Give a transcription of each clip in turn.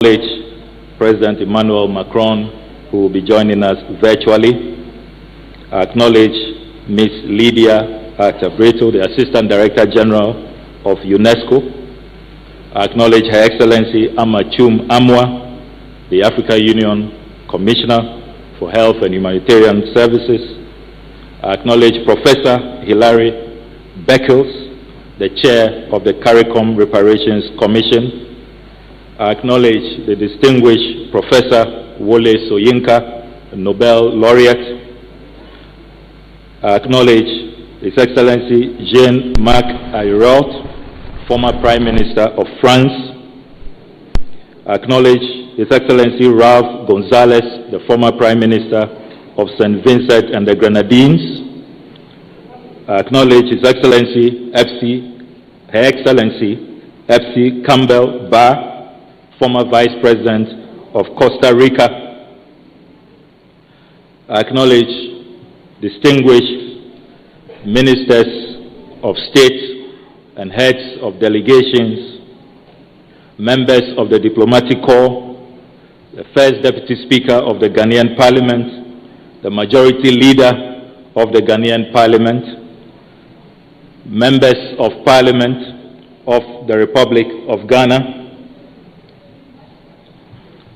acknowledge President Emmanuel Macron, who will be joining us virtually. I acknowledge Ms. Lydia Tabrito, the Assistant Director General of UNESCO. I acknowledge Her Excellency Amachum Amwa, the African Union Commissioner for Health and Humanitarian Services. I acknowledge Professor Hilary Beckles, the Chair of the CARICOM Reparations Commission. I acknowledge the distinguished Professor Wole Soyinka, Nobel Laureate. I acknowledge His Excellency Sh0ck Ayrault, former Prime Minister of France. I acknowledge His Excellency Ralph Gonzalez, the former Prime Minister of St. Vincent and the Grenadines. I acknowledge His Excellency Her Excellency F.C. Campbell Barr, former Vice President of Costa Rica. I acknowledge distinguished ministers of state and heads of delegations, members of the diplomatic corps, the first Deputy Speaker of the Ghanaian Parliament, the Majority Leader of the Ghanaian Parliament, members of Parliament of the Republic of Ghana.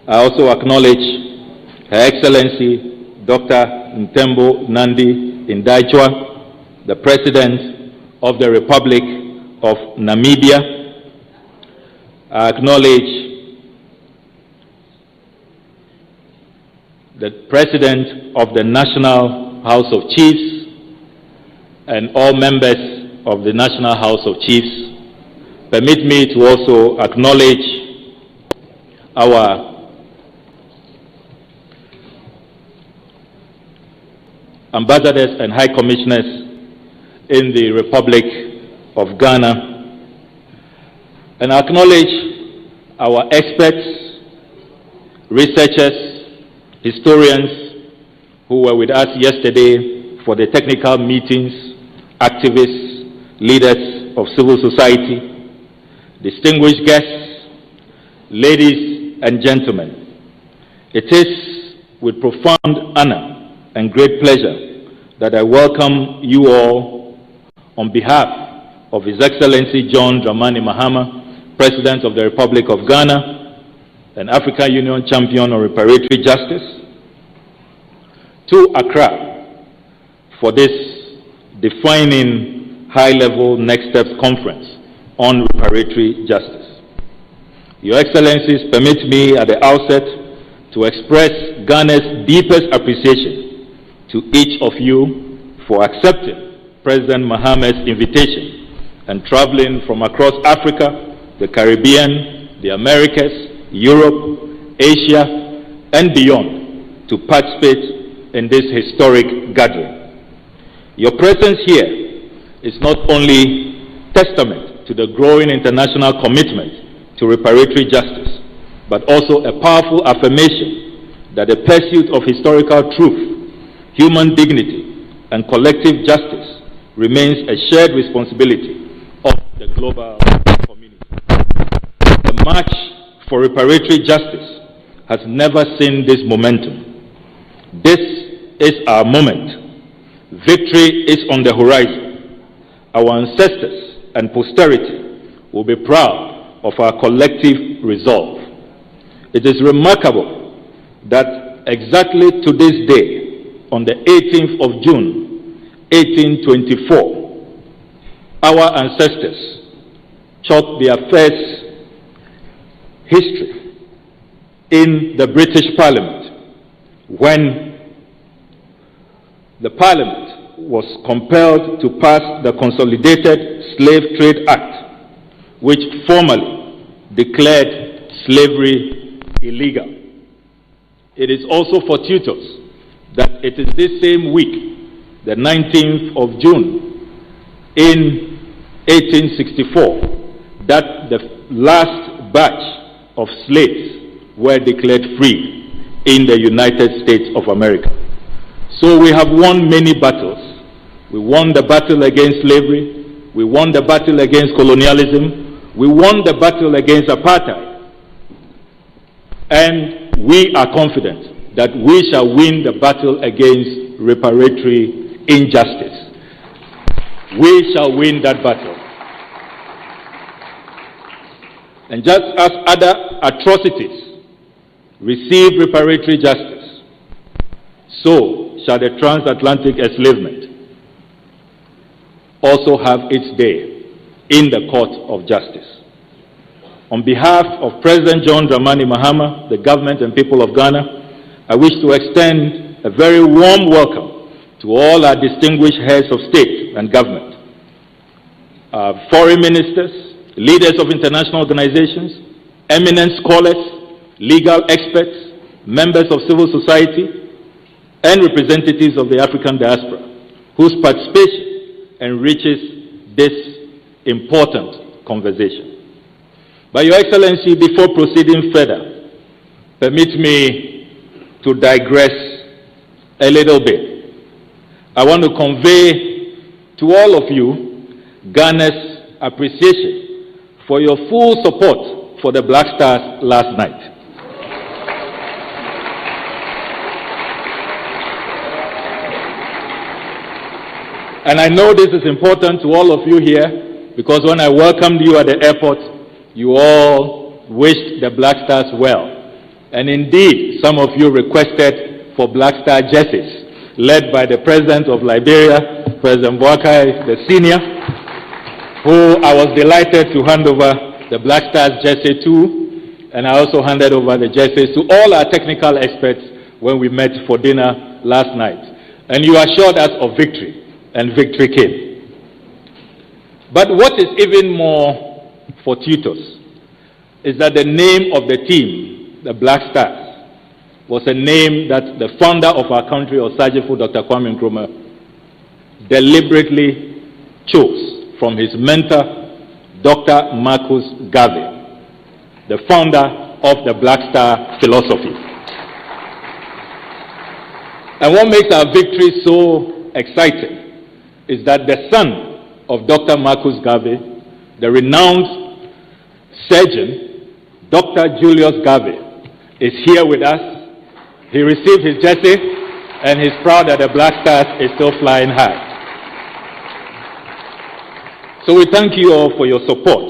I also acknowledge Her Excellency Dr. Ntembo Nandi Ndaitwah, the President of the Republic of Namibia. I acknowledge the President of the National House of Chiefs and all members of the National House of Chiefs. Permit me to also acknowledge our ambassadors and high commissioners in the Republic of Ghana, and I acknowledge our experts, researchers, historians who were with us yesterday for the technical meetings, activists, leaders of civil society, distinguished guests, ladies and gentlemen. It is with profound honor and great pleasure that I welcome you all on behalf of His Excellency John Dramani Mahama, President of the Republic of Ghana, and African Union Champion on Reparatory Justice, to Accra for this defining high-level Next Steps Conference on Reparatory Justice. Your Excellencies, permit me at the outset to express Ghana's deepest appreciation to each of you for accepting President Mahama's invitation and traveling from across Africa, the Caribbean, the Americas, Europe, Asia, and beyond to participate in this historic gathering. Your presence here is not only testament to the growing international commitment to reparatory justice, but also a powerful affirmation that the pursuit of historical truth, human dignity, and collective justice remains a shared responsibility of the global community. The march for reparatory justice has never seen this momentum. This is our moment. Victory is on the horizon. Our ancestors and posterity will be proud of our collective resolve. It is remarkable that exactly to this day, on the 18th of June, 1824, our ancestors chalked their first history in the British Parliament when the Parliament was compelled to pass the Consolidated Slave Trade Act, which formally declared slavery illegal. It is also fortuitous that it is this same week, the 19th of June, in 1864, that the last batch of slaves were declared free in the United States of America. So we have won many battles. We won the battle against slavery. We won the battle against colonialism. We won the battle against apartheid. And we are confident that we shall win the battle against reparatory injustice. We shall win that battle. And just as other atrocities receive reparatory justice, so shall the transatlantic enslavement also have its day in the court of justice. On behalf of President John Dramani Mahama, the government and people of Ghana, I wish to extend a very warm welcome to all our distinguished heads of state and government, foreign ministers, leaders of international organizations, eminent scholars, legal experts, members of civil society, and representatives of the African diaspora, whose participation enriches this important conversation. But Your Excellency, before proceeding further, permit me to digress a little bit. I want to convey to all of you Ghana's appreciation for your full support for the Black Stars last night. And I know this is important to all of you here, because when I welcomed you at the airport, you all wished the Black Stars well. And indeed, some of you requested for Black Star jerseys, led by the President of Liberia, President Sh0ck, the senior, who I was delighted to hand over the Black Stars jersey to, and I also handed over the jerseys to all our technical experts when we met for dinner last night. And you assured us of victory, and victory came. But what is even more fortuitous is that the name of the team, the Black Stars, was a name that the founder of our country, Osagyefo Dr. Kwame Nkrumah, deliberately chose from his mentor, Dr. Marcus Garvey, the founder of the Black Star philosophy. And what makes our victory so exciting is that the son of Dr. Marcus Garvey, the renowned surgeon, Dr. Julius Garvey, is here with us. He received his jersey, and he's proud that the Black Stars is still flying high. So we thank you all for your support.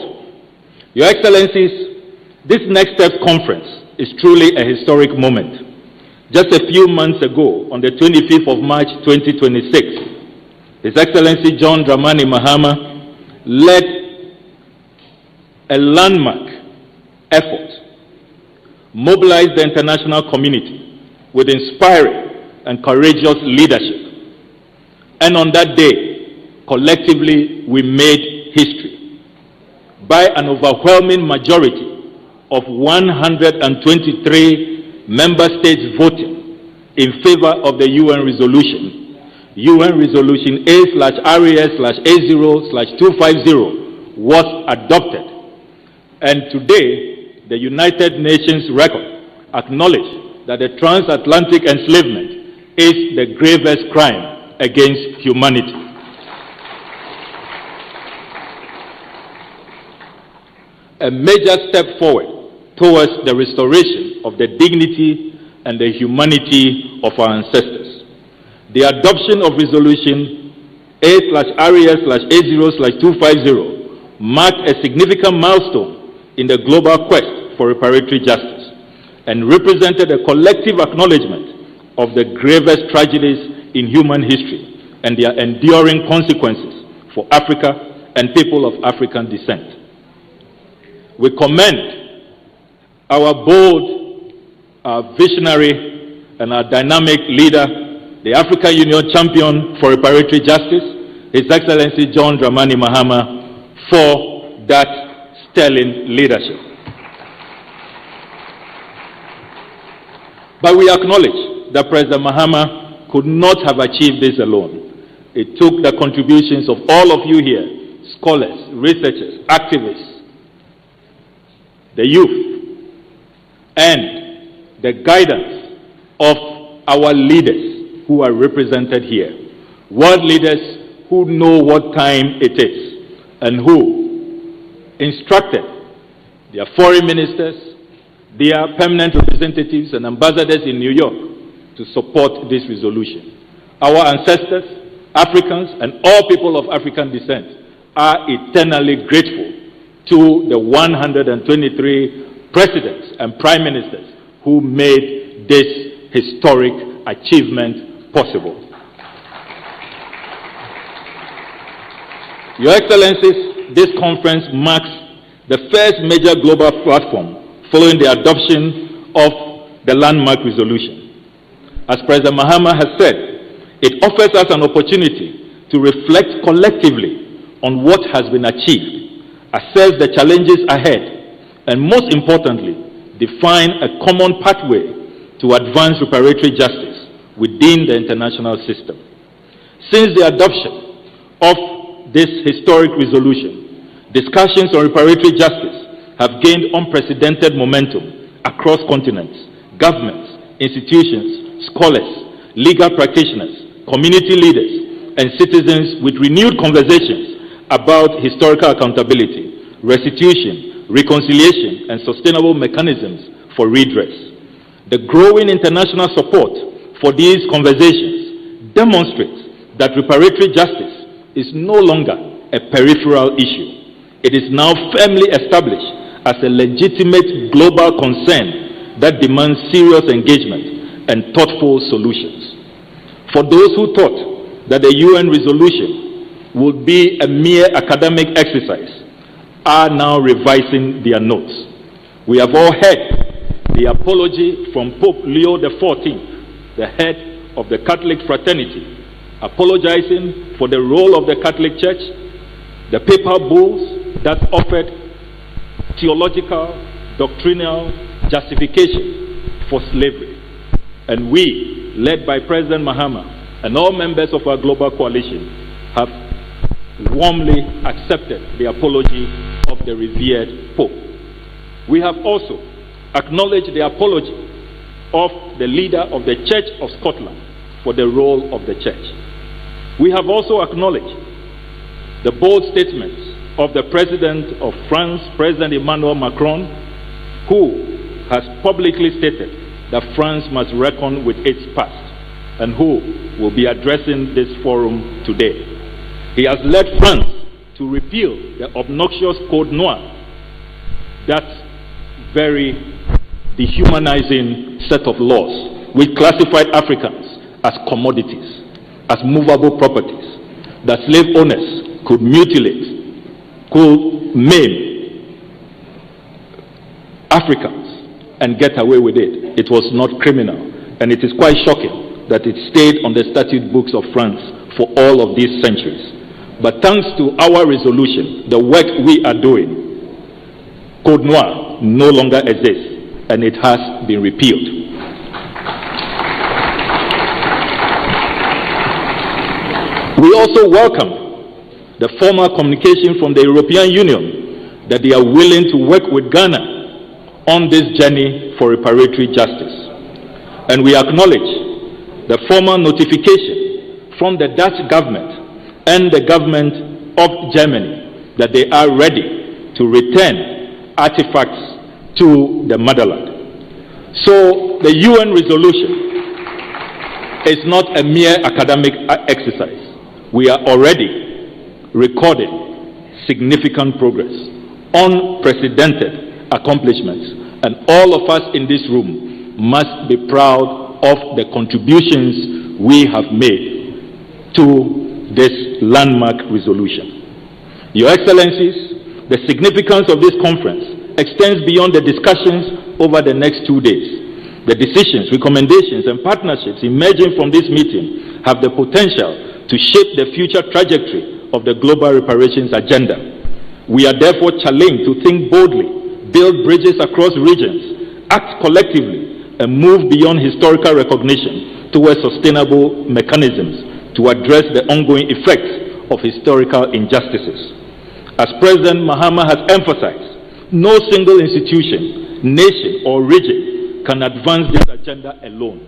Your Excellencies, this Next Steps Conference is truly a historic moment. Just a few months ago, on the 25th of March 2026, His Excellency John Dramani Mahama led a landmark effort, mobilized the international community with inspiring and courageous leadership. And on that day, collectively, we made history by an overwhelming majority of 123 member states voting in favor of the UN resolution. UN Resolution A/RES/A0/250 was adopted. And today, the United Nations record acknowledged that the transatlantic enslavement is the gravest crime against humanity. A major step forward towards the restoration of the dignity and the humanity of our ancestors. The adoption of Resolution A/RES/A0/250 marked a significant milestone in the global quest for reparatory justice and represented a collective acknowledgement of the gravest tragedies in human history and their enduring consequences for Africa and people of African descent. We commend our bold, our visionary, and our dynamic leader, the African Union champion for reparatory justice, His Excellency John Dramani Mahama, for that sterling leadership. But we acknowledge that President Mahama could not have achieved this alone. It took the contributions of all of you here, scholars, researchers, activists, the youth, and the guidance of our leaders who are represented here. World leaders who know what time it is and who instructed their foreign ministers, their permanent representatives and ambassadors in New York to support this resolution. Our ancestors, Africans, and all people of African descent are eternally grateful to the 123 presidents and prime ministers who made this historic achievement possible. Your Excellencies, this conference marks the first major global platform following the adoption of the landmark resolution. As President Mahama has said, it offers us an opportunity to reflect collectively on what has been achieved, assess the challenges ahead, and most importantly, define a common pathway to advance reparatory justice within the international system. Since the adoption of this historic resolution, discussions on reparatory justice have gained unprecedented momentum across continents, governments, institutions, scholars, legal practitioners, community leaders, and citizens with renewed conversations about historical accountability, restitution, reconciliation, and sustainable mechanisms for redress. The growing international support for these conversations demonstrates that reparatory justice is no longer a peripheral issue. It is now firmly established as a legitimate global concern that demands serious engagement and thoughtful solutions. For those who thought that the UN resolution would be a mere academic exercise, are now revising their notes. We have all heard the apology from Pope Leo XIV, the head of the Catholic fraternity, apologizing for the role of the Catholic Church, the papal bulls that offered theological, doctrinal justification for slavery. And we, led by President Mahama and all members of our global coalition, have warmly accepted the apology of the revered Pope. We have also acknowledged the apology of the leader of the Church of Scotland for the role of the Church. We have also acknowledged the bold statements of the President of France, President Emmanuel Macron, who has publicly stated that France must reckon with its past, and who will be addressing this forum today. He has led France to repeal the obnoxious Code Noir, that very dehumanizing set of laws which classified Africans as commodities, as movable properties, that slave owners could mutilate, could maim Africans and get away with it. It was not criminal, and it is quite shocking that it stayed on the statute books of France for all of these centuries. But thanks to our resolution, the work we are doing, Code Noir no longer exists, and it has been repealed. We also welcome the formal communication from the European Union that they are willing to work with Ghana on this journey for reparatory justice. And we acknowledge the formal notification from the Dutch government and the government of Germany that they are ready to return artifacts to the motherland. So the UN resolution is not a mere academic exercise. We are already recording significant progress, unprecedented accomplishments, and all of us in this room must be proud of the contributions we have made to this landmark resolution. Your Excellencies, the significance of this conference extends beyond the discussions over the next 2 days. The decisions, recommendations, and partnerships emerging from this meeting have the potential to shape the future trajectory of the global reparations agenda. We are therefore challenged to think boldly, build bridges across regions, act collectively, and move beyond historical recognition towards sustainable mechanisms to address the ongoing effects of historical injustices. As President Mahama has emphasized, no single institution, nation, or region can advance this agenda alone.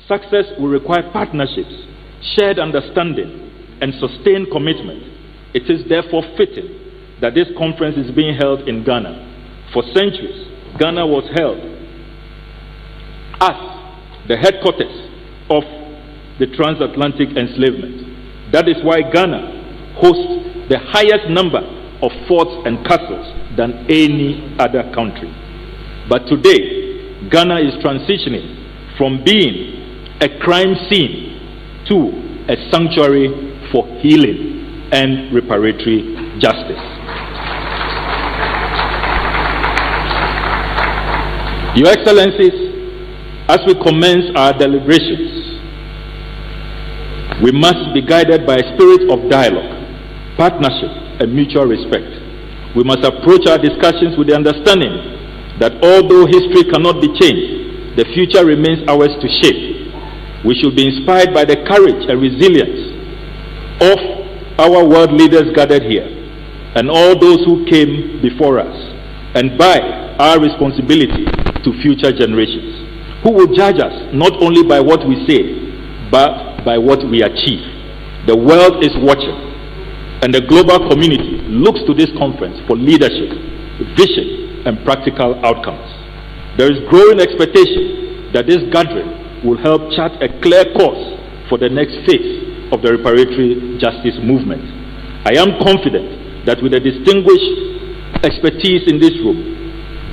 Success will require partnerships, shared understanding, and sustained commitment. It is therefore fitting that this conference is being held in Ghana. For centuries, Ghana was held as the headquarters of the transatlantic enslavement. That is why Ghana hosts the highest number of forts and castles than any other country. But today, Ghana is transitioning from being a crime scene to a sanctuary for healing and reparatory justice. Your Excellencies, as we commence our deliberations, we must be guided by a spirit of dialogue, partnership, and mutual respect. We must approach our discussions with the understanding that although history cannot be changed, the future remains ours to shape. We should be inspired by the courage and resilience of our world leaders gathered here and all those who came before us, and by our responsibility to future generations, who will judge us not only by what we say, but by what we achieve. The world is watching, and the global community looks to this conference for leadership, vision, and practical outcomes. There is growing expectation that this gathering will help chart a clear course for the next phase of the reparatory justice movement. I am confident that with the distinguished expertise in this room,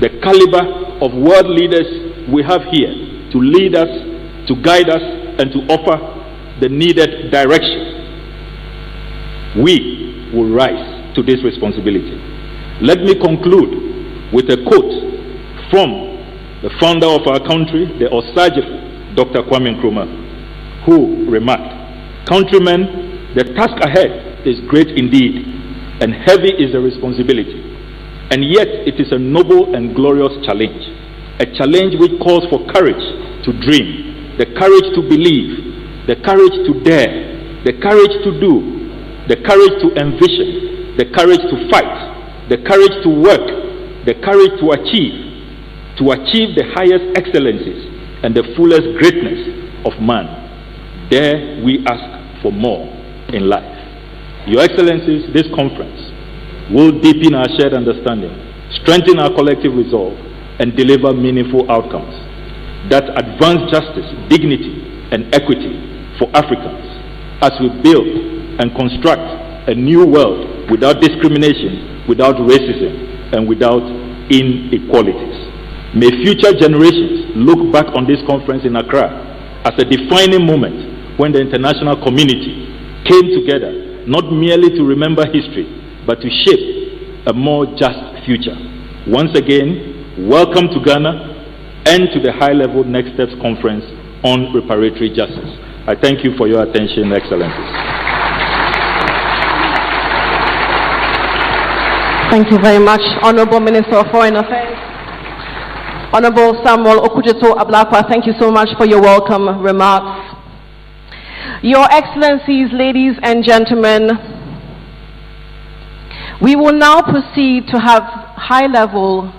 the caliber of world leaders we have here to lead us, to guide us, and to offer the needed direction, we will rise to this responsibility. Let me conclude with a quote from the founder of our country, the Osage, Dr. Kwame Nkrumah, who remarked, "Countrymen, the task ahead is great indeed, and heavy is the responsibility. And yet it is a noble and glorious challenge, a challenge which calls for courage to dream, the courage to believe, the courage to dare, the courage to do, the courage to envision, the courage to fight, the courage to work, the courage to achieve the highest excellencies and the fullest greatness of man. Dare we ask for more in life." Your Excellencies, this conference will deepen our shared understanding, strengthen our collective resolve, and deliver meaningful outcomes that advance justice, dignity, and equity for Africans as we build and construct a new world without discrimination, without racism, and without inequalities. May future generations look back on this conference in Accra as a defining moment when the international community came together not merely to remember history, but to shape a more just future. Once again, welcome to Ghana and to the high-level Next Steps Conference on Reparatory Justice. I thank you for your attention, Excellencies. Thank you very much, Honorable Minister of Foreign Affairs. Honorable Samuel Okujeto Ablakwa, thank you so much for your welcome remarks. Your Excellencies, ladies and gentlemen, we will now proceed to have high-level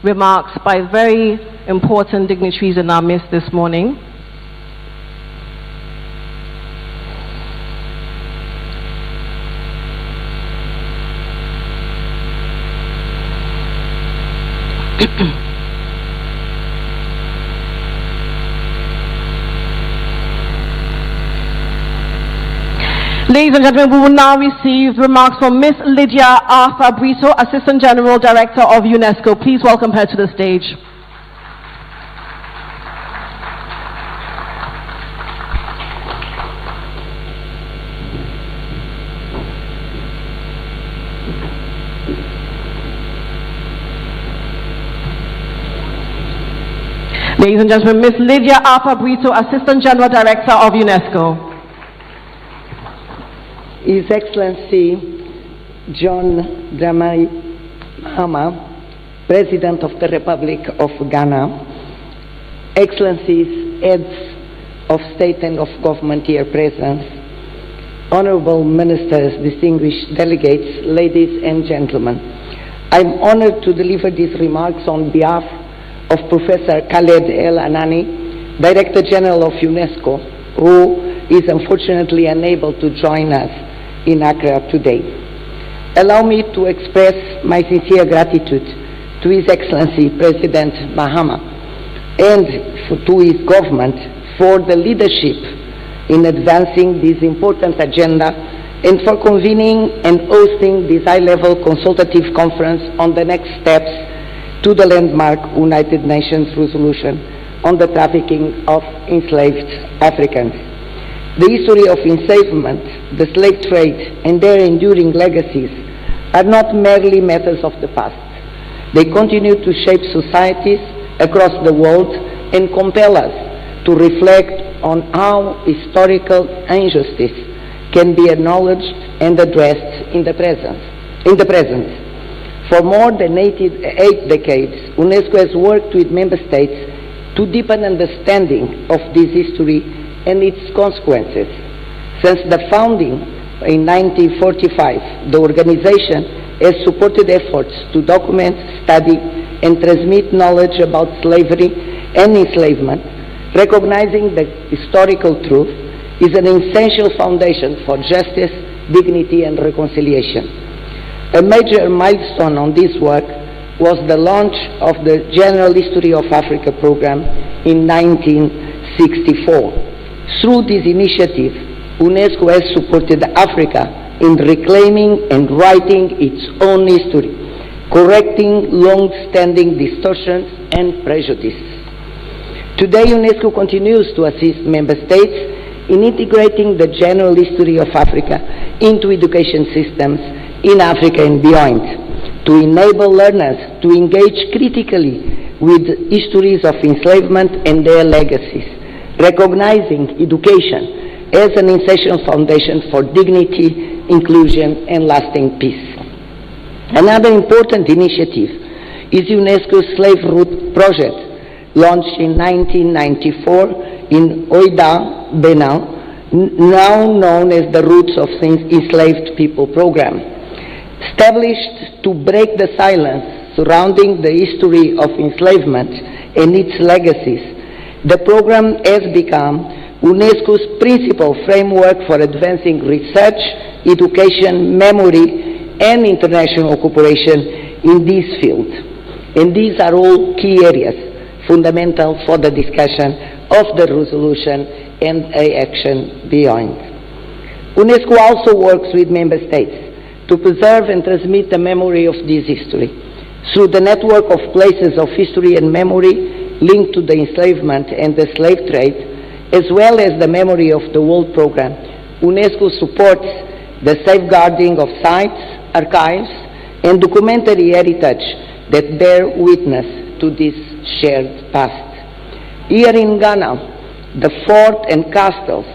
remarks by very important dignitaries in our midst this morning. Ladies and gentlemen, we will now receive remarks from Ms. Lydia Arthur Brito, Assistant General Director of UNESCO. Please welcome her to the stage. Ladies and gentlemen, Ms. Lydia Arthur Brito, Assistant General Director of UNESCO. His Excellency John Dramani Mahama, President of the Republic of Ghana, Excellencies, Heads of State and of Government here present, Honorable Ministers, distinguished delegates, ladies and gentlemen. I'm honored to deliver these remarks on behalf of Professor Khaled El Anani, Director General of UNESCO, who is unfortunately unable to join us in Accra today. Allow me to express my sincere gratitude to His Excellency President Mahama and to its government for the leadership in advancing this important agenda and for convening and hosting this high-level consultative conference on the next steps to the landmark United Nations resolution on the trafficking of enslaved Africans. The history of enslavement, the slave trade, and their enduring legacies are not merely matters of the past. They continue to shape societies across the world and compel us to reflect on how historical injustice can be acknowledged and addressed in the present. For more than 8 decades, UNESCO has worked with member states to deepen understanding of this history and its consequences. Since the founding in 1945, the organization has supported efforts to document, study, and transmit knowledge about slavery and enslavement. Recognizing the historical truth is an essential foundation for justice, dignity, and reconciliation. A major milestone on this work was the launch of the General History of Africa program in 1964. Through this initiative, UNESCO has supported Africa in reclaiming and writing its own history, correcting long-standing distortions and prejudices. Today, UNESCO continues to assist member states in integrating the general history of Africa into education systems in Africa and beyond, to enable learners to engage critically with histories of enslavement and their legacies, recognizing education as an essential foundation for dignity, inclusion, and lasting peace. Another important initiative is UNESCO's Slave Route project, launched in 1994 in Oida, Benin, now known as the Roots of Enslaved People program. Established to break the silence surrounding the history of enslavement and its legacies, the program has become UNESCO's principal framework for advancing research, education, memory, and international cooperation in this field. And these are all key areas fundamental for the discussion of the resolution and action beyond. UNESCO also works with member states to preserve and transmit the memory of this history. Through the network of places of history and memory linked to the enslavement and the slave trade, as well as the Memory of the World program, UNESCO supports the safeguarding of sites, archives, and documentary heritage that bear witness to this shared past. Here in Ghana, the fort and castles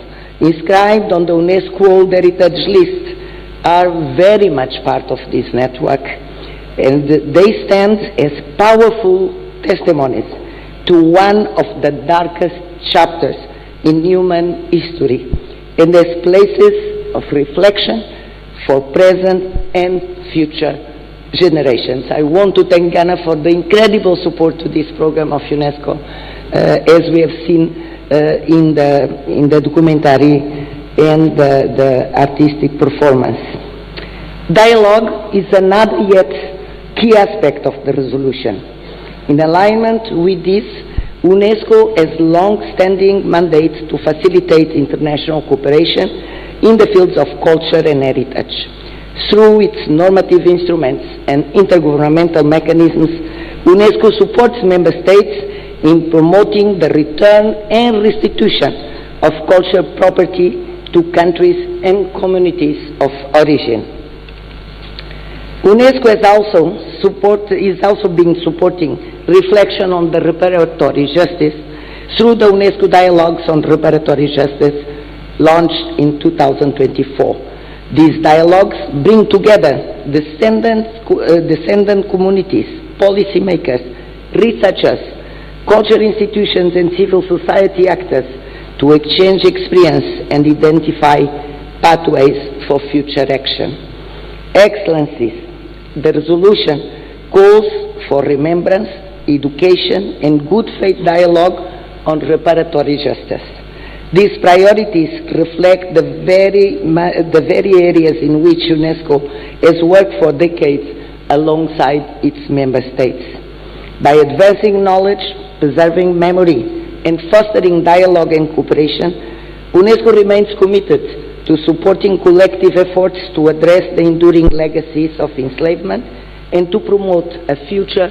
inscribed on the UNESCO World Heritage List are very much part of this network, and they stand as powerful testimonies to one of the darkest chapters in human history, and as places of reflection for present and future generations. I want to thank Ghana for the incredible support to this program of UNESCO, as we have seen in the documentary and the artistic performance. Dialogue is another yet key aspect of the resolution. In alignment with this, UNESCO has long-standing mandate to facilitate international cooperation in the fields of culture and heritage. Through its normative instruments and intergovernmental mechanisms, UNESCO supports member states in promoting the return and restitution of cultural property to countries and communities of origin. UNESCO is also been supporting reflection on the reparatory justice through the UNESCO Dialogues on Reparatory Justice, launched in 2024. These dialogues bring together descendant communities, policymakers, researchers, cultural institutions, and civil society actors to exchange experience and identify pathways for future action. Excellencies, the resolution calls for remembrance, education, and good faith dialogue on reparatory justice. These priorities reflect the very areas in which UNESCO has worked for decades alongside its member states. By advancing knowledge, preserving memory, and fostering dialogue and cooperation, UNESCO remains committed to supporting collective efforts to address the enduring legacies of enslavement and to promote a future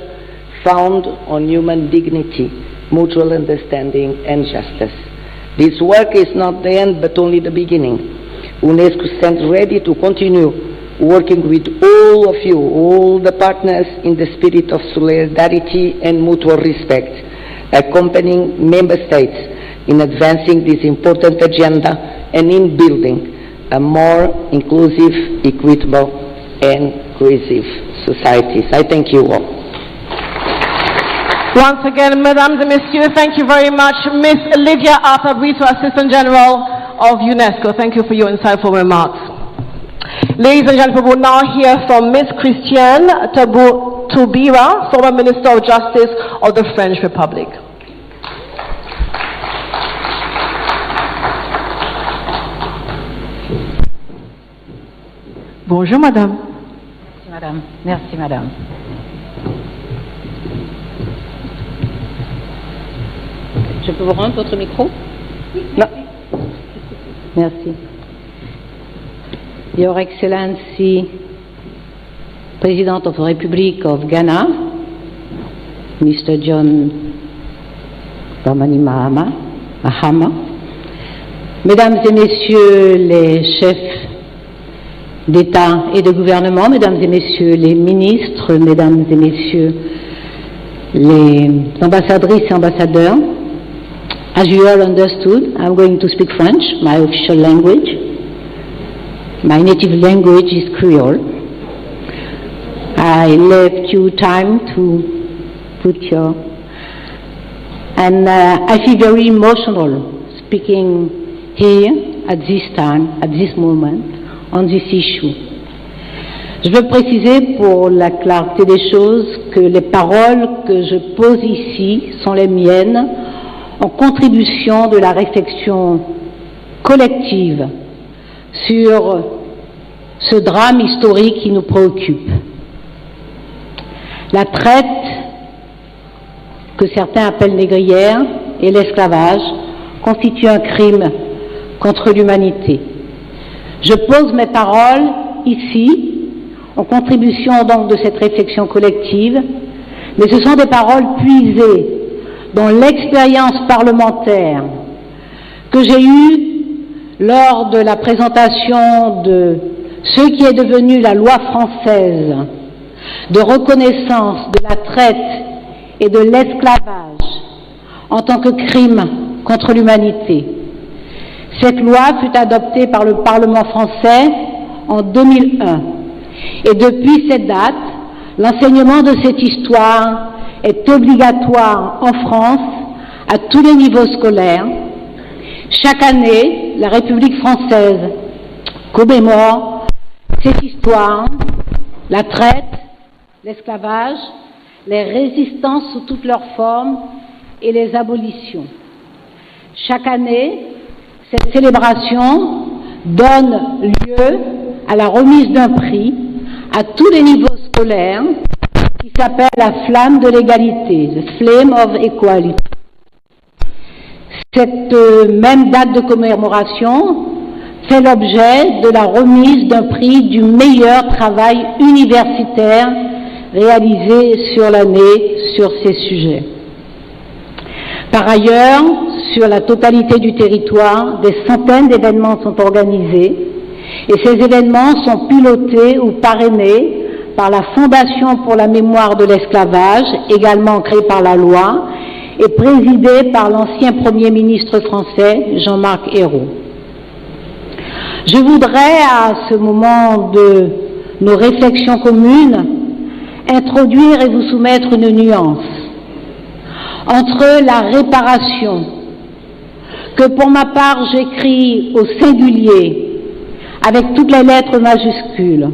found on human dignity, mutual understanding, and justice. This work is not the end, but only the beginning. UNESCO stands ready to continue working with all of you, all the partners, in the spirit of solidarity and mutual respect, accompanying member states in advancing this important agenda and in building a more inclusive, equitable, and cohesive society. I thank you all. Once again, Mesdames et Messieurs, thank you very much. Miss Lydia Arthur Brito, Assistant General of UNESCO. Thank you for your insightful remarks. Ladies and gentlemen, we will now hear from Miss Christiane Taubira, former Minister of Justice of the French Republic. Bonjour, Madame. Merci, Madame. Merci, Madame. Je peux vous rendre votre micro? Non. Merci. Your Excellency, President of the Republic of Ghana, Mr. John Dramani Mahama, Mesdames et Messieurs les chefs d'État et de gouvernement, Mesdames et Messieurs les ministres, Mesdames et Messieurs les ambassadrices et ambassadeurs, as you all understood, I'm going to speak French, my official language. My native language is Creole. I left you time to put your... And I feel very emotional speaking here at this time, at this moment, on this issue. Je veux préciser pour la clarté des choses que les paroles que je pose ici sont les miennes en contribution de la réflexion collective sur ce drame historique qui nous préoccupe. La traite, que certains appellent négrière, et l'esclavage constituent un crime contre l'humanité. Je pose mes paroles ici, en contribution donc de cette réflexion collective, mais ce sont des paroles puisées dans l'expérience parlementaire que j'ai eue lors de la présentation de ce qui est devenu la loi française de reconnaissance de la traite et de l'esclavage en tant que crime contre l'humanité. Cette loi fut adoptée par le Parlement français en 2001 et depuis cette date, l'enseignement de cette histoire est obligatoire en France à tous les niveaux scolaires. Chaque année, la République française commémore cette histoire, la traite, l'esclavage, les résistances sous toutes leurs formes et les abolitions. Chaque année, cette célébration donne lieu à la remise d'un prix à tous les niveaux scolaires qui s'appelle la flamme de l'égalité, the flame of equality. Cette même date de commémoration fait l'objet de la remise d'un prix du meilleur travail universitaire réalisé sur l'année sur ces sujets. Par ailleurs, sur la totalité du territoire, des centaines d'événements sont organisés et ces événements sont pilotés ou parrainés par la Fondation pour la mémoire de l'esclavage, également créée par la loi, et présidée par l'ancien Premier ministre français, Jean-Marc Ayrault. Je voudrais, à ce moment de nos réflexions communes, introduire et vous soumettre une nuance entre la réparation, que pour ma part j'écris au singulier, avec toutes les lettres majuscules,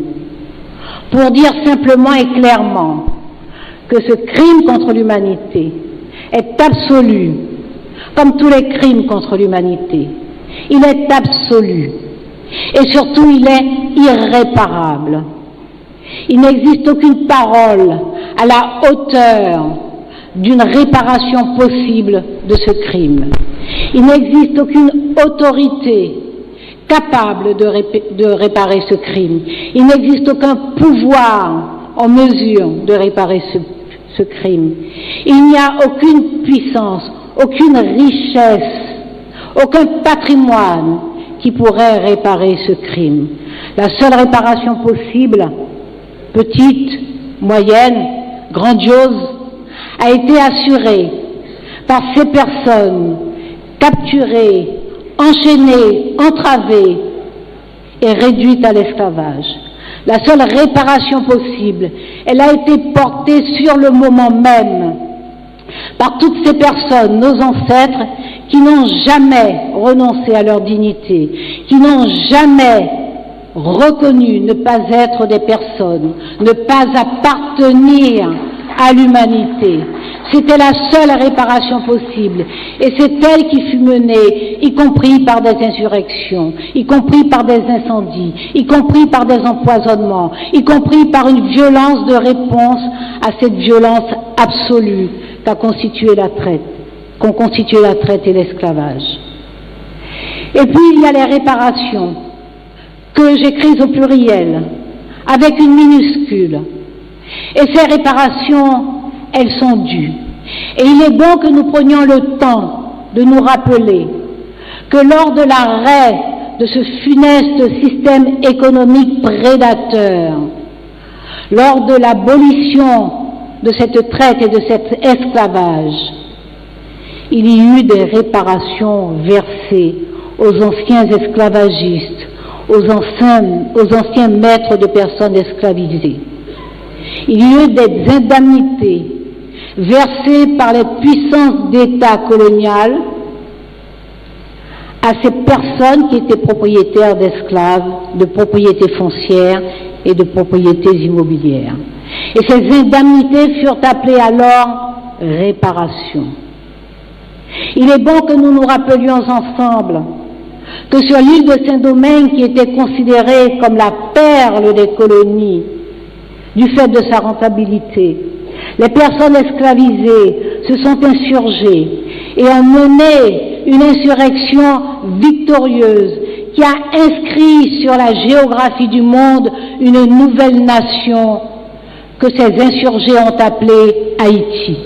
pour dire simplement et clairement que ce crime contre l'humanité est absolu, comme tous les crimes contre l'humanité. Il est absolu. Et surtout, il est irréparable. Il n'existe aucune parole à la hauteur d'une réparation possible de ce crime. Il n'existe aucune autorité capable de réparer ce crime. Il n'existe aucun pouvoir en mesure de réparer ce crime. Il n'y a aucune puissance, aucune richesse, aucun patrimoine qui pourrait réparer ce crime. La seule réparation possible, petite, moyenne, grandiose, a été assurée par ces personnes capturées, enchaînées, entravées et réduites à l'esclavage. La seule réparation possible, elle a été portée sur le moment même par toutes ces personnes, nos ancêtres, qui n'ont jamais renoncé à leur dignité, qui n'ont jamais reconnu ne pas être des personnes, ne pas appartenir à l'humanité. C'était la seule réparation possible, et c'est elle qui fut menée, y compris par des insurrections, y compris par des incendies, y compris par des empoisonnements, y compris par une violence de réponse à cette violence absolue qu'ont constitué la traite et l'esclavage. Et puis il y a les réparations, que j'écris au pluriel, avec une minuscule. Et ces réparations, elles sont dues. Et il est bon que nous prenions le temps de nous rappeler que lors de l'arrêt de ce funeste système économique prédateur, lors de l'abolition de cette traite et de cet esclavage, il y eut des réparations versées aux anciens esclavagistes, aux anciens maîtres de personnes esclavisées. Il y eut des indemnités versées par les puissances d'État coloniales à ces personnes qui étaient propriétaires d'esclaves, de propriétés foncières et de propriétés immobilières. Et ces indemnités furent appelées alors réparations. Il est bon que nous nous rappelions ensemble que sur l'île de Saint-Domingue, qui était considérée comme la perle des colonies, du fait de sa rentabilité, les personnes esclavisées se sont insurgées et ont mené une insurrection victorieuse qui a inscrit sur la géographie du monde une nouvelle nation que ces insurgés ont appelée Haïti.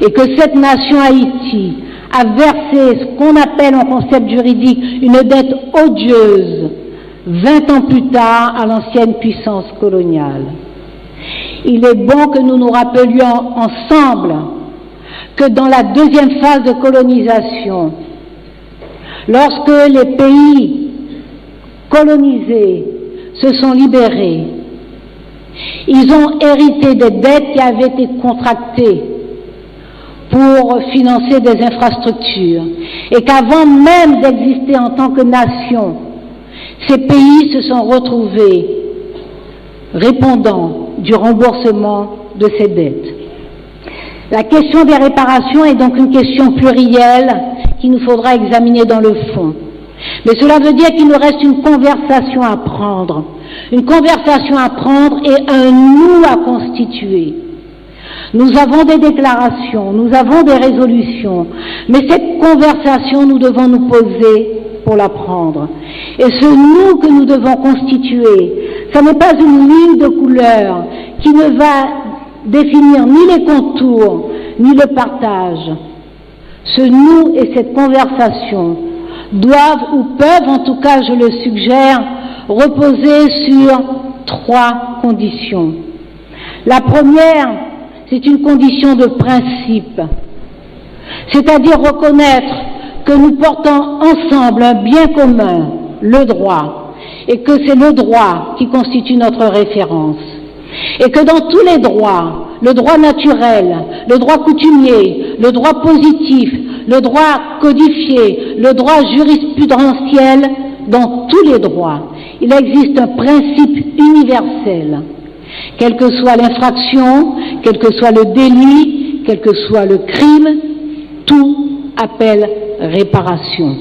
Et que cette nation Haïti a versé ce qu'on appelle en concept juridique une dette odieuse 20 ans plus tard à l'ancienne puissance coloniale. Il est bon que nous nous rappelions ensemble que dans la deuxième phase de colonisation, lorsque les pays colonisés se sont libérés, ils ont hérité des dettes qui avaient été contractées pour financer des infrastructures, et qu'avant même d'exister en tant que nation, ces pays se sont retrouvés répondant du remboursement de ces dettes. La question des réparations est donc une question plurielle qu'il nous faudra examiner dans le fond. Mais cela veut dire qu'il nous reste une conversation à prendre et un nous à constituer. Nous avons des déclarations, nous avons des résolutions, mais cette conversation, nous devons nous poser pour la prendre. Et ce nous que nous devons constituer, ça n'est pas une ligne de couleur qui ne va définir ni les contours, ni le partage. Ce nous et cette conversation doivent, ou peuvent, en tout cas je le suggère, reposer sur 3 conditions. La première, c'est une condition de principe, c'est-à-dire reconnaître que nous portons ensemble un bien commun, le droit, et que c'est le droit qui constitue notre référence. Et que dans tous les droits, le droit naturel, le droit coutumier, le droit positif, le droit codifié, le droit jurisprudentiel, dans tous les droits, il existe un principe universel. Quelle que soit l'infraction, quel que soit le délit, quel que soit le crime, tout appelle réparation.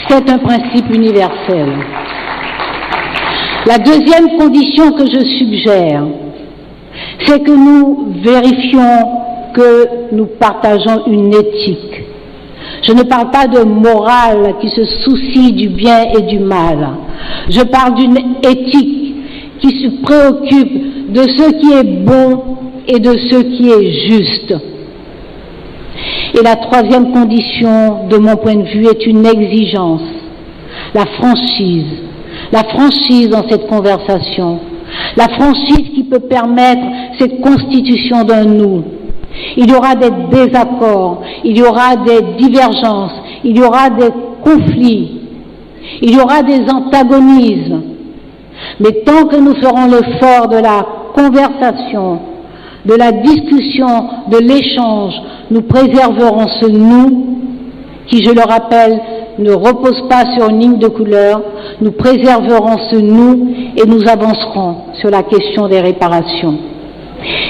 C'est un principe universel. La deuxième condition que je suggère, c'est que nous vérifions que nous partageons une éthique. Je ne parle pas de morale qui se soucie du bien et du mal. Je parle d'une éthique qui se préoccupe de ce qui est bon et de ce qui est juste. Et la troisième condition, de mon point de vue, est une exigence, la franchise. La franchise dans cette conversation. La franchise qui peut permettre cette constitution d'un nous. Il y aura des désaccords, il y aura des divergences, il y aura des conflits, il y aura des antagonismes. Mais tant que nous ferons l'effort de la conversation, de la discussion, de l'échange, nous préserverons ce nous qui, je le rappelle, ne repose pas sur une ligne de couleur. Nous préserverons ce nous et nous avancerons sur la question des réparations.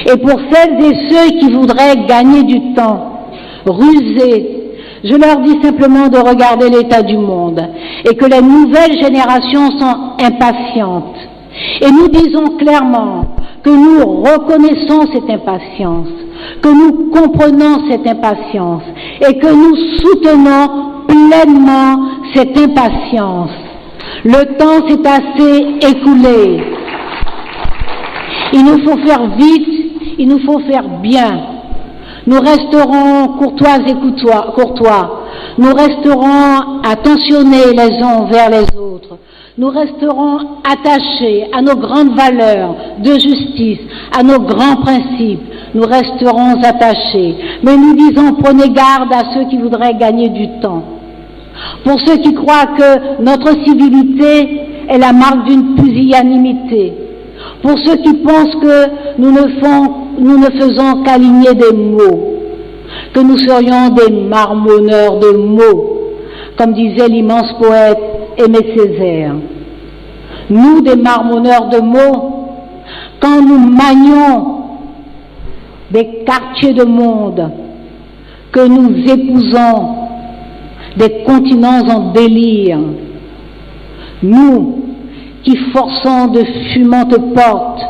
Et pour celles et ceux qui voudraient gagner du temps, ruser, je leur dis simplement de regarder l'état du monde et que les nouvelles générations sont impatientes. Et nous disons clairement que nous reconnaissons cette impatience, que nous comprenons cette impatience et que nous soutenons pleinement cette impatience. Le temps s'est assez écoulé. Il nous faut faire vite, il nous faut faire bien. Nous resterons courtois et courtois. Nous resterons attentionnés les uns vers les autres. Nous resterons attachés à nos grandes valeurs de justice, à nos grands principes. Nous resterons attachés. Mais nous disons, prenez garde à ceux qui voudraient gagner du temps. Pour ceux qui croient que notre civilité est la marque d'une pusillanimité. Pour ceux qui pensent que nous ne faisons qu'aligner des mots, que nous serions des marmonneurs de mots, comme disait l'immense poète Aimé Césaire. Nous, des marmonneurs de mots, quand nous manions des quartiers de monde, que nous épousons des continents en délire, nous qui forçons de fumantes portes,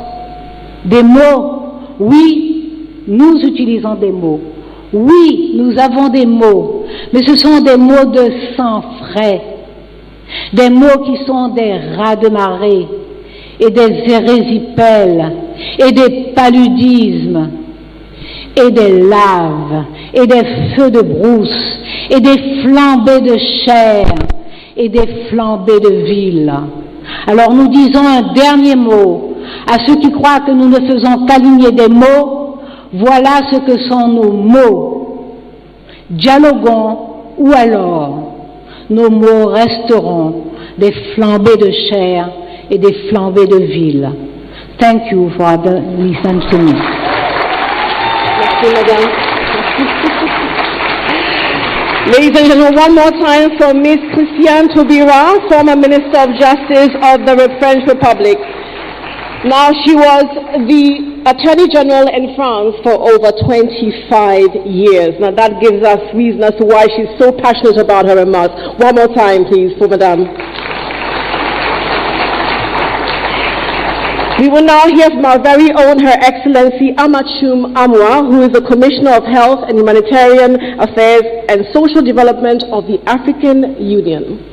des mots, oui, nous utilisons des mots, oui, nous avons des mots, mais ce sont des mots de sang frais, des mots qui sont des rats de marée, et des hérésipèles, et des paludismes, et des laves, et des feux de brousse, et des flambées de chair, et des flambées de ville. Alors nous disons un dernier mot à ceux qui croient que nous ne faisons qu'aligner des mots. Voilà ce que sont nos mots. Dialoguons ou alors nos mots resteront des flambées de chair et des flambées de ville. Thank you for listening to me. Merci, madame. Ladies and gentlemen, one more time for Ms. Christiane Taubira, former Minister of Justice of the French Republic. Now, she was the Attorney General in France for over 25 years. Now, that gives us reason as to why she's so passionate about her remarks. One more time, please, for Madame. We will now hear from our very own Her Excellency Amachum Amwa, who is the Commissioner of Health and Humanitarian Affairs and Social Development of the African Union.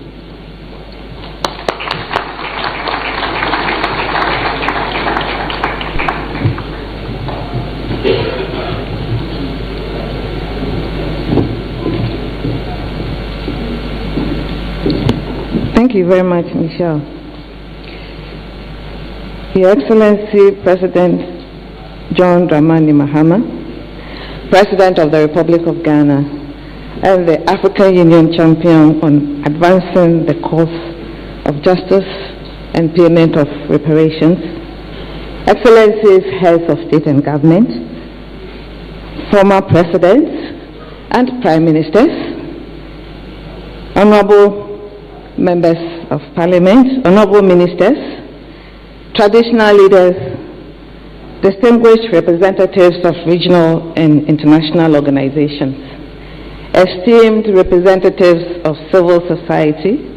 Thank you very much, Michelle. Your Excellency President John Dramani Mahama, President of the Republic of Ghana, and the African Union champion on advancing the cause of justice and payment of reparations, Excellencies, Heads of State and Government, former Presidents and Prime Ministers, Honorable Members of Parliament, Honorable Ministers, traditional leaders, distinguished representatives of regional and international organizations, esteemed representatives of civil society,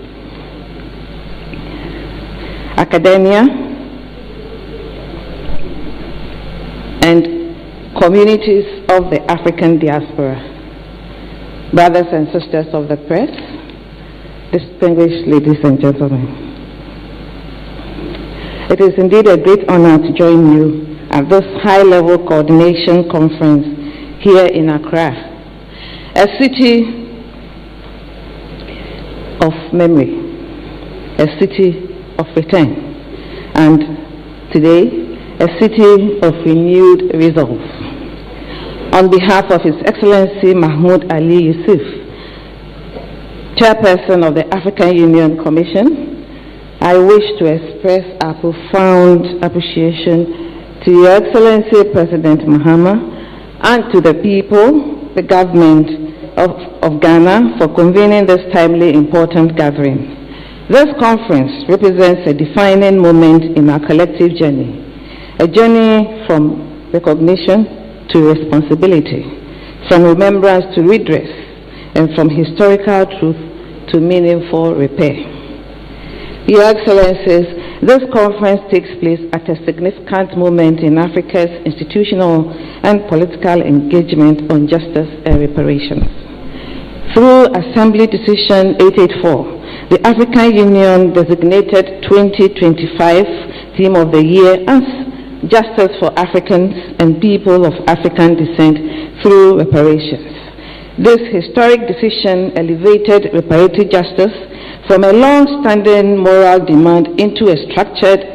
academia, and communities of the African diaspora, brothers and sisters of the press, distinguished ladies and gentlemen. It is indeed a great honor to join you at this high-level coordination conference here in Accra, a city of memory, a city of return, and today, a city of renewed resolve. On behalf of His Excellency Mahmoud Ali Yusuf, Chairperson of the African Union Commission, I wish to express our profound appreciation to Your Excellency President Mahama and to the people, the government of Ghana for convening this timely important gathering. This conference represents a defining moment in our collective journey, a journey from recognition to responsibility, from remembrance to redress, and from historical truth to meaningful repair. Your Excellencies, this conference takes place at a significant moment in Africa's institutional and political engagement on justice and reparations. Through Assembly Decision 884, the African Union designated 2025 Theme of the Year as Justice for Africans and People of African Descent through Reparations. This historic decision elevated reparatory justice from a long-standing moral demand into a structured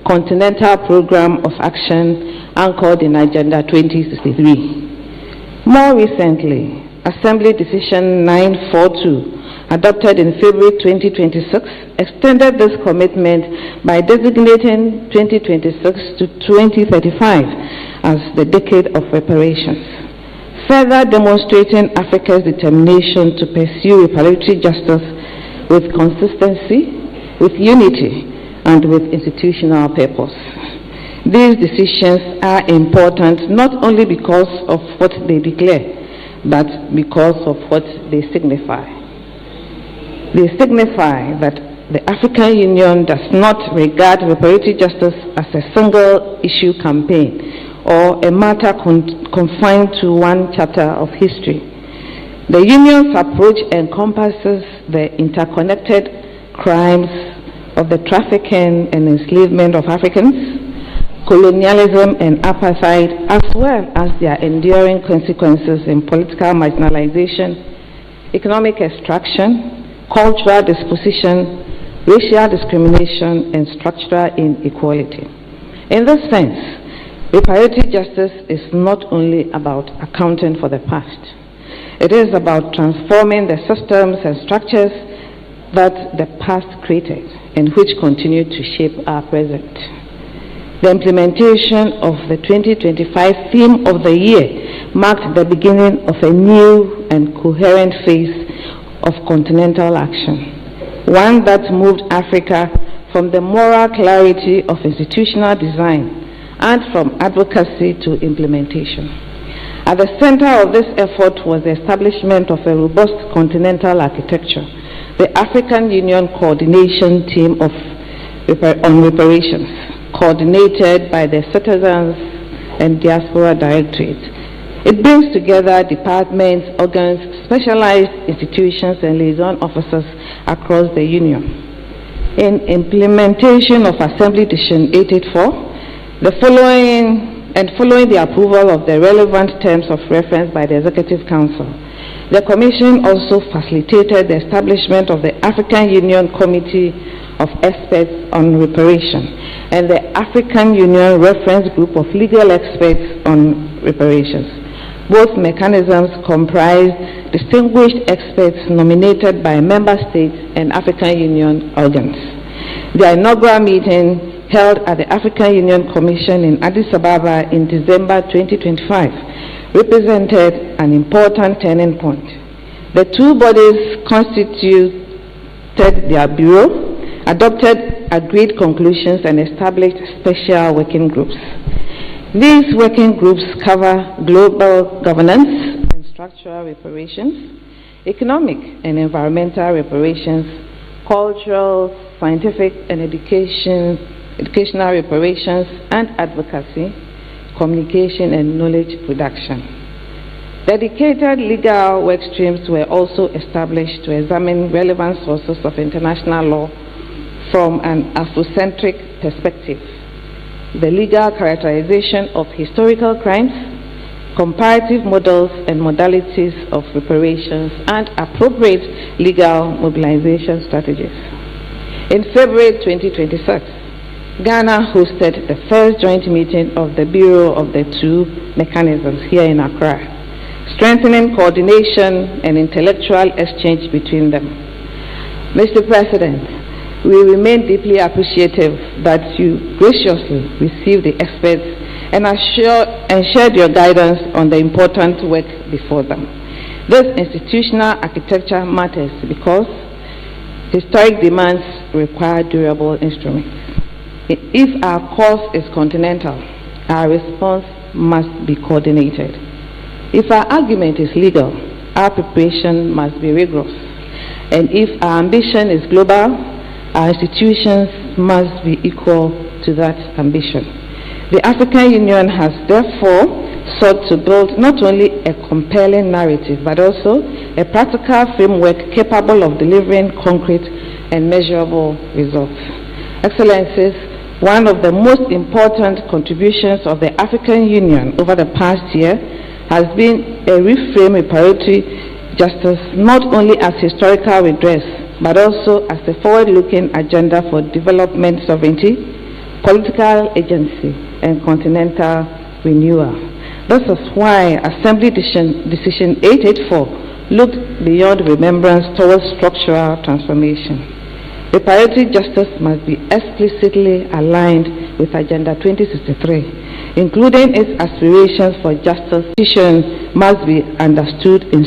continental program of action anchored in Agenda 2063. More recently, Assembly Decision 942, adopted in February 2026, extended this commitment by designating 2026 to 2035 as the decade of reparations, further demonstrating Africa's determination to pursue reparatory justice with consistency, with unity, and with institutional purpose. These decisions are important not only because of what they declare, but because of what they signify. They signify that the African Union does not regard reparatory justice as a single-issue campaign or a matter confined to one chapter of history. The Union's approach encompasses the interconnected crimes of the trafficking and enslavement of Africans, colonialism and apartheid, as well as their enduring consequences in political marginalization, economic extraction, cultural disposition, racial discrimination, and structural inequality. In this sense, reparatory justice is not only about accounting for the past. It is about transforming the systems and structures that the past created and which continue to shape our present. The implementation of the 2025 Theme of the Year marked the beginning of a new and coherent phase of continental action, one that moved Africa from the moral clarity of institutional design and from advocacy to implementation. At the center of this effort was the establishment of a robust continental architecture, the African Union Coordination Team on Reparations, coordinated by the Citizens and Diaspora Directorate. It brings together departments, organs, specialized institutions, and liaison officers across the Union. In implementation of Assembly Decision 884, following the approval of the relevant terms of reference by the Executive Council, the Commission also facilitated the establishment of the African Union Committee of Experts on Reparation and the African Union Reference Group of Legal Experts on Reparations. Both mechanisms comprise distinguished experts nominated by member states and African Union organs. The inaugural meeting held at the African Union Commission in Addis Ababa in December 2025 represented an important turning point. The two bodies constituted their bureau, adopted agreed conclusions, and established special working groups. These working groups cover global governance and structural reparations, economic and environmental reparations, cultural, scientific and educational reparations and advocacy, communication and knowledge production. Dedicated legal work streams were also established to examine relevant sources of international law from an Afrocentric perspective, the legal characterization of historical crimes, comparative models and modalities of reparations, and appropriate legal mobilization strategies. In February 2026, Ghana hosted the first joint meeting of the Bureau of the two mechanisms here in Accra, strengthening coordination and intellectual exchange between them. Mr. President, we remain deeply appreciative that you graciously received the experts and shared your guidance on the important work before them. This institutional architecture matters because historic demands require durable instruments. If our course is continental, our response must be coordinated. If our argument is legal, our preparation must be rigorous. And if our ambition is global, our institutions must be equal to that ambition. The African Union has therefore sought to build not only a compelling narrative, but also a practical framework capable of delivering concrete and measurable results. Excellencies, one of the most important contributions of the African Union over the past year has been a reframe reparatory justice not only as historical redress, but also as a forward-looking agenda for development sovereignty, political agency, and continental renewal. This is why Assembly Decision 884 looked beyond remembrance towards structural transformation. Reparatory justice must be explicitly aligned with Agenda 2063, including its aspirations for justice. Must be understood in